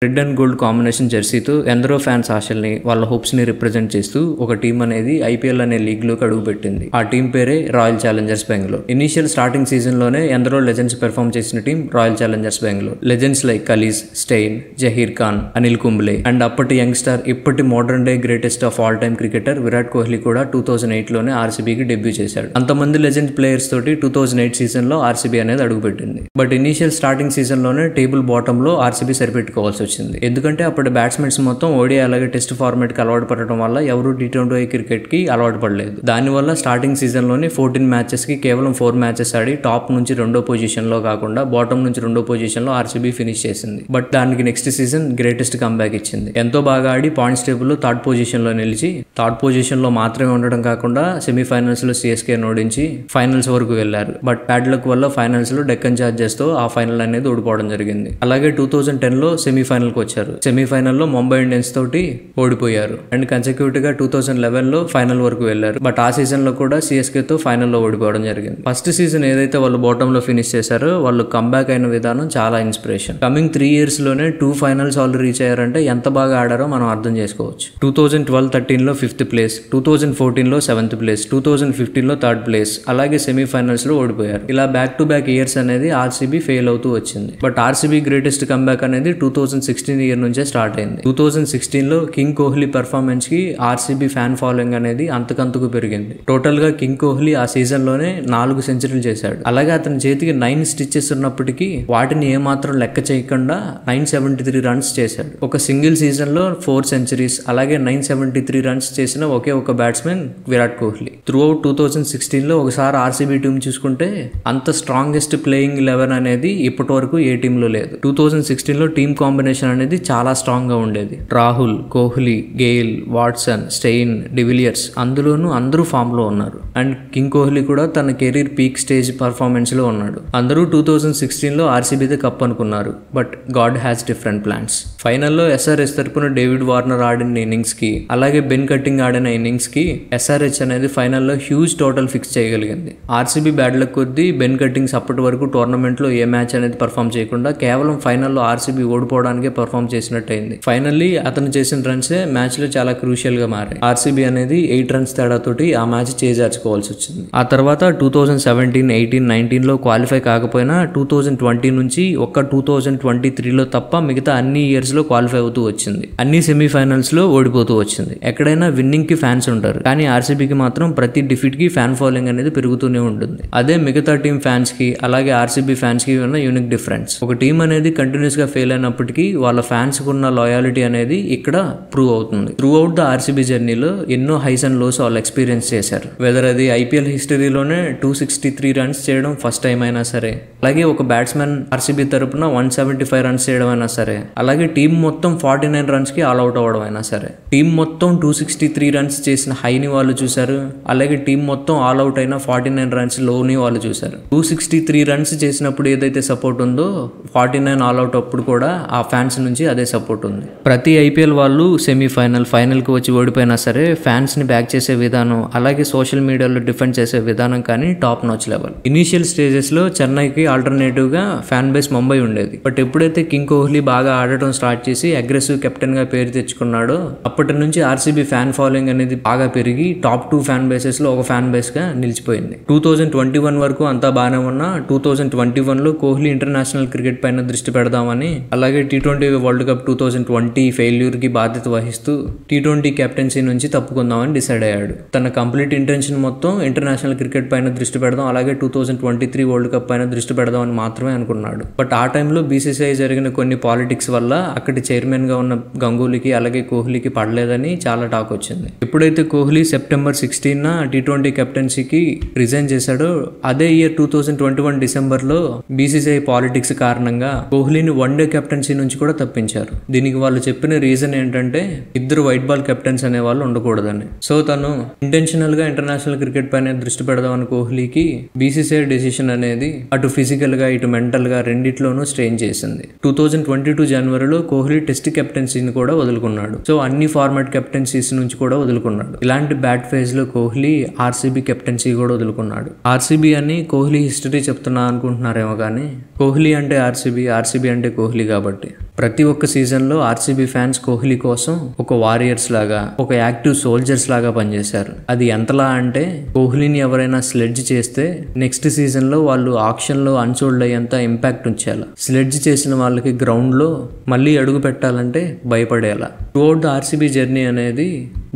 Red and gold combination జెర్సీతో ఎందరో fans ఆశల్ని వాళ్ళ hopes ని రిప్రజెంట్ చేస్తూ ఒక టీం అనేది ఐపీఎల్ అనే లీగ్ లోకి అడుగుపెట్టింది. ఆ టీం పేరే Royal Challengers Bengaluru. Initial starting season లోనే ఎందరో లెజెండ్స్ పెర్ఫామ్ చేసిన team Royal Challengers Bengaluru. Legends like Kallis, Steyn, Zaheer Khan, Anil Kumble and అప్పటి యంగ్స్టర్ ఇప్పటి modern day greatest of all time cricketer Virat Kohli కూడా 2008 లోనే ఆర్సీబీకి డెబ్యూ చేశాడు. అంతమంది లెజెండ్ ప్లేయర్స్ తోటి 2008 సీజన్ లో ఆర్సీబీ అనేది అడుగుపెట్టింది. బట్ ఇనిషియల్ స్టార్టింగ్ సీజన్ లోనే టేబుల్ బాటమ్ లో ఆర్సీబీ సరిపెట్టుకోవాల్సి వచ్చింది. ఎందుకంటే అప్పుడు బ్యాట్స్మెన్స్ మొత్తం ఓడిఐ అలాగే టెస్ట్ ఫార్మాట్ కి అలవాటు పడటం వల్ల ఎవరు T20 క్రికెట్ కి అలవాటు పడలేదు. దానివల్ల స్టార్టింగ్ సీజన్ లోనే 14 మ్యాచెస్ కి కేవలం 4 మ్యాచెస్ ఆడి టాప్ నుంచి రెండో పొజిషన్ లో కాకుండా బాటమ్ నుంచి రెండో పొజిషన్ లో ఆర్సీబీ ఫినిష్ చేసింది. బట్ దానికి నెక్స్ట్ సీజన్ గ్రేటెస్ట్ కంబ్యాక్ ఇచ్చింది. ఎంతో బాగా ఆడి పాయింట్స్ టేబుల్ లో థర్డ్ పొజిషన్ లో నిలిచి థర్డ్ పొజిషన్ లో మాత్రమే ఉండడం కాకుండా సెమీఫైనల్స్ లో సిఎస్కే ఓడించి ఫైనల్స్ వరకు వెళ్లారు. బట్ బ్యాడ్ లక్ వల్ల ఫైనల్స్ లో డెక్కన్ చార్జర్స్ తో ఆ ఫైనల్ అనేది ఓడిపోవడం జరిగింది. అలాగే 2010 లో సెమీఫైనల్ కి వచ్చారు. సెమీఫైనల్ లో ముంబై ఇండియన్స్ తోటి ఓడిపోయారు అండ్ కన్సెక్యూటివ్ గా 2011 లో ఫైనల్ వరకు వెళ్లారు. బట్ ఆ సీజన్ లో కూడా సిఎస్కే తో ఫైనల్ లో ఓడిపోవడం జరిగింది. ఫస్ట్ సీజన్ ఏదైతే వాళ్ళు బాటమ్ లో ఫినిష్ చేశారో వాళ్ళు కంబ్యాక్ అయిన విధానం చాలా ఇన్స్పిరేషన్. కమింగ్ 3 years లోనే 2 ఫైనల్స్ వాళ్ళు రీచ్ అయ్యారంటే ఎంత బాగా ఆడారో మనం అర్థం చేసుకోవచ్చు. 2012-13 లో 5th ప్లేస్, 2014 లో 7th ప్లేస్, 2015 లో 3rd ప్లేస్, అలాగే సెమీఫైనల్స్ లో ఓడిపోయారు. ఇలా బ్యాక్ టు బ్యాక్ ఇయర్స్ అనేది ఆర్సీబీ ఫెయిల్ అవుతూ వచ్చింది. బట్ ఆర్సీబీ గ్రేటెస్ట్ కంబ్యాక్ అనేది 2016 ఇయర్ నుంచే స్టార్ట్ అయింది. 2016 లో కింగ్ కోహ్లీ పర్ఫార్మెన్స్ కి ఆర్సీబీ ఫ్యాన్ ఫాలోయింగ్ అనేది అంతకంతకు పెరిగింది. టోటల్ గా కింగ్ కోహ్లీ ఆ సీజన్ లోనే 4 సెంచరీలు చేశాడు. అలాగే అతని చేతికి 9 స్టిచెస్ ఉన్నప్పటికీ వాటిని ఏమాత్రం లెక్క చేయకుండా 973 రన్స్ చేశాడు. ఒక సింగిల్ సీజన్ లో 4 సెంచరీస్ అలాగే 973 రన్స్ చేసిన ఒకే ఒక batsmen Virat Kohli. Through out 2016 లో ఒకసారి ఆర్సీబీ టీం చూసుకుంటే అంత స్ట్రాంగెస్ట్ ప్లేయింగ్ 11 అనేది ఇప్పటి వరకు ఏ టీమ్ లో లేదు. 2016 లో టీమ్ కాంబినేషన్ అనేది చాలా స్ట్రాంగ్ గా ఉండేది. Rahul, Kohli, Gayle, Watson, Steyn, de Villiers అందులోనూ అందరూ ఫామ్ లో ఉన్నారు. అండ్ కింగ్ కోహ్లీ కూడా తన కెరీర్ పీక్ స్టేజ్ పర్ఫార్మెన్స్ లో ఉన్నాడు. అందరూ 2016 లో ఆర్సీబీదే కప్ అనుకున్నారు. But God has different plans. ఫైనల్లో ఎస్ఆర్హెచ్ తరపున డేవిడ్ వార్నర్ ఆడిన ఇన్నింగ్స్ కి అలాగే బెన్ కటింగ్ ఆడిన ఇన్నింగ్స్ కి ఎస్ఆర్హెచ్ అనేది ఫైనల్లో హ్యూజ్ టోటల్ ఫిక్స్ చేయగలిగింది. ఆర్సీబీ బ్యాడ్ లక్ కొద్దీ బెన్ కటింగ్స్ అప్పటి వరకు టోర్నమెంట్ లో ఏ మ్యాచ్ అనేది పర్ఫామ్ చేయకుండా కేవలం ఫైనల్లో ఆర్సీబీ ఓడిపోవడానికే పర్ఫామ్ చేసినట్టు అయింది. ఫైనల్లీ అతను చేసిన రన్సే మ్యాచ్ లో చాలా క్రూషియల్ గా మారాయి. ఆర్సీబీ అనేది 8 runs తేడాతోటి ఆ మ్యాచ్ చేజార్చుకోవాల్సి వచ్చింది. ఆ తర్వాత 2017, 18, 19 లో క్వాలిఫై కాకపోయినా 2020 నుంచి ఒక్క 2023 లో తప్ప మిగతా అన్ని ఇయర్స్ లో క్వాలిఫై అవుతూ వచ్చింది. అన్ని సెమీఫైనల్స్ లో ఓడిపోతూ వచ్చింది. ఎక్కడైనా విన్నింగ్ కి ఫ్యాన్స్ ఉంటారు, కానీ ఆర్సీబీకి మాత్రం ప్రతి డిఫీట్ కి ఫ్యాన్ ఫాలోయింగ్ అనేది పెరుగుతూనే ఉంటుంది. అదే మిగతా టీం ఫ్యాన్స్ కి అలాగే ఆర్సీబీ ఫ్యాన్స్ కి ఉన్న యూనిక్ డిఫరెన్స్. ఒక టీం అనేది కంటిన్యూస్ గా ఫెయిల్ అయినప్పటికీ వాళ్ళ ఫ్యాన్స్ కు ఉన్న లాయాలిటీ అనేది ఇక్కడ ప్రూవ్ అవుతుంది. త్రూ అవుట్ ద ఆర్సీబీ జర్నీలో ఎన్నో హైస్ అండ్ లోస్ వాళ్ళు ఎక్స్పీరియన్స్ చేశారు. వెదర్ అది ఐపీఎల్ హిస్టరీలోనే 263 రన్స్ చేయడం ఫస్ట్ టైం అయినా సరే, అలాగే ఒక బ్యాట్స్మెన్ ఆర్సీబీ తరపున 175 రన్స్ చేయడం అయినా సరే, అలాగే టీం మొత్తం 49 రన్స్ కి ఆల్ అవుట్ అవ్వడం అయినా సరే, టీం మొత్తం 263 రన్స్ చేసిన హైని వాళ్ళు చూశారు. అలాగే టీం మొత్తం ఆల్ అవుట్ అయిన 49 రన్స్ లోని వాళ్ళు చూశారు. 263 రన్స్ చేసినప్పుడు ఏదైతే సపోర్ట్ ఉందో 49 ఆల్ అవుట్ అప్పుడు కూడా ఆ ఫ్యాన్స్ నుంచి అదే సపోర్ట్ ఉంది. ప్రతి ఐపీఎల్ వాళ్ళు సెమీఫైనల్, ఫైనల్ కి వచ్చి ఓడిపోయినా సరే ఫ్యాన్స్ ని బ్యాక్ చేసే విధానం అలాగే సోషల్ మీడియాలో డిఫెండ్ చేసే విధానం కానీ top notch level. Initial stages లో చెన్నైకి ఆల్టర్నేటివ్ గా ఫ్యాన్ బేస్ ముంబై ఉండేది. బట్ ఎప్పుడైతే కింగ్ కోహ్లీ బాగా ఆడటం స్టార్ట్ చేసి అగ్రెసివ్ కెప్టెన్ గా పేరు తెచ్చుకున్నాడో అప్పటి నుంచి ఆర్సీబీ ఫ్యాన్ ఫాలోయింగ్ అనేది బాగా పెరిగి టాప్ 2 ఫ్యాన్ బేసెస్ లో ఒక ఫ్యాన్ బేస్ గా నిలిచిపోయింది. 2021 వరకు అంతా బాగానే ఉన్నా 2021 లో కోహ్లీ ఇంటర్నేషనల్ క్రికెట్ పైన దృష్టి పెడదామని అలాగే T20 వరల్డ్ కప్ 2020 ఫెయిల్యూర్ కి బాధ్యత వహిస్తూ T20 కెప్టెన్సీ నుంచి తప్పుకుందామని డిసైడ్ అయ్యాడు. తన కంప్లీట్ ఇంటెన్షన్ మొత్తం ఇంటర్నేషనల్ క్రికెట్ పైన దృష్టి పెడదాం అలాగే 2023 వరల్డ్ కప్ పైన దృష్టి పెడదాం అని మాత్రమే అనుకున్నాడు. బట్ ఆ టైంలో బీసీసీఐ జరిగిన కొన్ని పాలిటిక్స్ వల్ల అక్కడి చైర్మన్ గా ఉన్న గంగూలీకి అలాగే కోహ్లీకి పడలేదని చాలా టాక్ వచ్చింది. ఎప్పుడైతే కోహ్లీ September 16 T20 కెప్టెన్సీకి రిజైన్ చేశాడో అదే ఇయర్ 2021 డిసెంబర్ లో బీసీసీఐ పాలిటిక్స్ కారణంగా కోహ్లీని వన్డే కెప్టెన్సీ నుంచి కూడా తప్పించారు. దీనికి వాళ్ళు చెప్పిన రీజన్ ఏంటంటే ఇద్దరు వైట్ బాల్ కెప్టెన్స్ అనే వాళ్ళు ఉండకూడదని. సో తను ఇంటెన్షనల్ గా ఇంటర్నేషనల్ క్రికెట్ పైన దృష్టి పెడదామని కోహ్లీకి బీసీసీఐ డెసిషన్ అనేది అటు ఫిజికల్ గా ఇటు మెంటల్ గా రెండిట్లోనూ స్ట్రెయిన్ చేసింది. 2022 జనవరిలో కోహ్లీ టెస్ట్ కెప్టెన్సీని కూడా వదులుకున్నాడు. సో అన్ని ఫార్మాట్ కెప్టెన్సీస్ నుంచి కూడా వదులుకున్నాడు. ఇలాంటి బ్యాడ్ ఫేజ్ లో కోహ్లీ ఆర్సీబీ కెప్టెన్సీ కూడా వదులుకున్నాడు. ఆర్సీబీ అని కోహ్లీ హిస్టరీ చెప్తున్నా అనుకుంటున్నారేమో కానీ కోహ్లీ అంటే ఆర్సీబీ, ఆర్సీబీ అంటే కోహ్లీ కాబట్టి ప్రతి ఒక్క సీజన్లో ఆర్సీబీ ఫ్యాన్స్ కోహ్లీ కోసం ఒక వారియర్స్ లాగా, ఒక యాక్టివ్ సోల్జర్స్ లాగా పనిచేశారు. అది ఎంతలా అంటే కోహ్లీని ఎవరైనా స్లెడ్జ్ చేస్తే నెక్స్ట్ సీజన్లో వాళ్ళు ఆక్షన్లో అన్సోల్డ్ అయ్యేంత ఇంపాక్ట్ ఉంచేలా, స్లెడ్జ్ చేసిన వాళ్ళకి గ్రౌండ్లో మళ్ళీ అడుగు పెట్టాలంటే భయపడేలా. త్రూఅవుట్ ద ఆర్సీబీ జర్నీ అనేది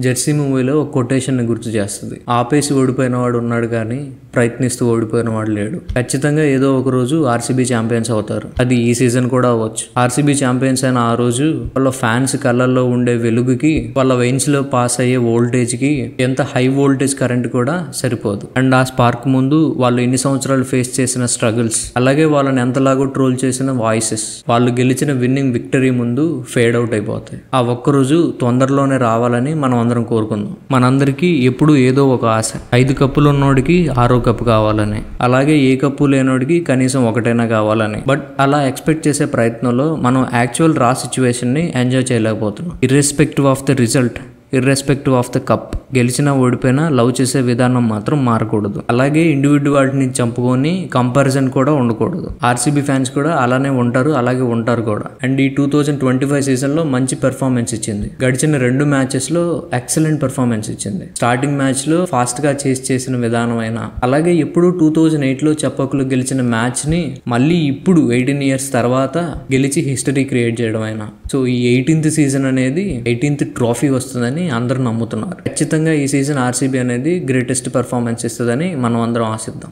జెర్సీ మూవీలో ఒక కొటేషన్ గుర్తు చేస్తుంది. ఆపేసి ఓడిపోయిన వాడు ఉన్నాడు కానీ ప్రయత్నిస్తూ ఓడిపోయిన వాడు లేడు. ఖచ్చితంగా ఏదో ఒక రోజు ఆర్సీబీ ఛాంపియన్స్ అవుతారు. అది ఈ సీజన్ కూడా అవ్వచ్చు. ఆర్సీబీ ఛాంపియన్స్ అయిన ఆ రోజు వాళ్ళ ఫ్యాన్స్ కళ్ళల్లో ఉండే వెలుగుకి, వాళ్ళ వెయిన్స్ లో పాస్ అయ్యే వోల్టేజ్ కి ఎంత హై వోల్టేజ్ కరెంట్ కూడా సరిపోదు. అండ్ ఆ స్పార్క్ ముందు వాళ్ళు ఎన్ని సంవత్సరాలు ఫేస్ చేసిన స్ట్రగుల్స్, అలాగే వాళ్ళని ఎంతలాగో ట్రోల్ చేసిన వాయిసెస్, వాళ్ళు గెలిచిన విన్నింగ్ విక్టరీ ముందు ఫేడ్ అవుట్ అయిపోతాయి. ఆ ఒక్కరోజు తొందరలోనే రావాలని మనం అందరం కోరుకుందాం. మనందరికీ ఎప్పుడు ఏదో ఒక ఆశ. 5 కప్పులు ఉన్నోడికి 6వ కప్పు కావాలని, అలాగే ఏ కప్పు లేనోడికి కనీసం ఒకటైనా కావాలని. బట్ అలా ఎక్స్పెక్ట్ చేసే ప్రయత్నంలో మనం యాక్చువల్ రా సిచ్యువేషన్ ని ఎంజాయ్ చేయలేకపోతున్నాం. Irrespective of the result, irrespective of the cup, గెలిచినా ఓడిపోయినా లవ్ చేసే విధానం మాత్రం మారకూడదు. అలాగే ఇండివిడ్యువాలిటీని చంపుకొని కంపారిజన్ కూడా ఉండకూడదు. ఆర్సీబీ ఫ్యాన్స్ కూడా అలానే ఉంటారు, అలాగే ఉంటారు కూడా. అండ్ ఈ 2025 సీజన్లో మంచి పెర్ఫార్మెన్స్ ఇచ్చింది. గడిచిన 2 మ్యాచెస్లో ఎక్సలెంట్ పెర్ఫార్మెన్స్ ఇచ్చింది. స్టార్టింగ్ మ్యాచ్లో ఫాస్ట్గా చేసిన విధానం అయినా, అలాగే ఎప్పుడు 2008లో చెప్పకులు గెలిచిన మ్యాచ్ని మళ్ళీ ఇప్పుడు 18 ఇయర్స్ తర్వాత గెలిచి హిస్టరీ క్రియేట్ చేయడం అయినా. సో ఈ 18th సీజన్ అనేది 18th ట్రోఫీ వస్తుందని అందరూ నమ్ముతున్నారు. ఖచ్చితంగా ఈ సీజన్ ఆర్సీబీ అనేది గ్రేటెస్ట్ పెర్ఫార్మెన్స్ ఇస్తుందని మనం అందరం ఆశిద్దాం.